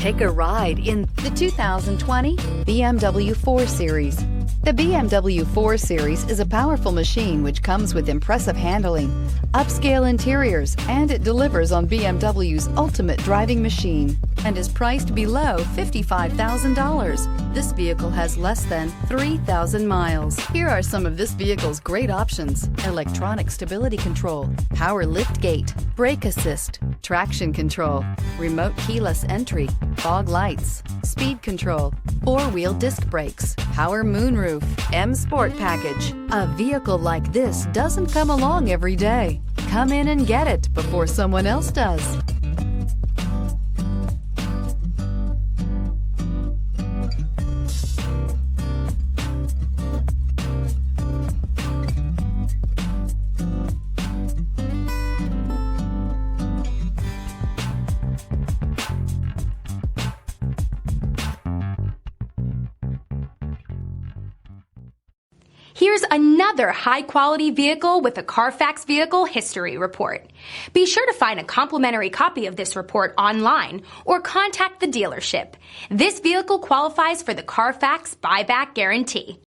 Take a ride in the 2020 BMW 4 Series. The BMW 4 Series is a powerful machine which comes with impressive handling, upscale interiors, and it delivers on BMW's ultimate driving machine and is priced below $55,000. This vehicle has less than 3,000 miles. Here are some of this vehicle's great options: electronic stability control, power liftgate, brake assist, traction control, remote keyless entry, fog lights, speed control, four-wheel disc brakes, power moonroof, M Sport package. A vehicle like this doesn't come along every day. Come in and get it before someone else does. Here's another high-quality vehicle with a Carfax Vehicle History Report. Be sure to find a complimentary copy of this report online or contact the dealership. This vehicle qualifies for the Carfax Buyback Guarantee.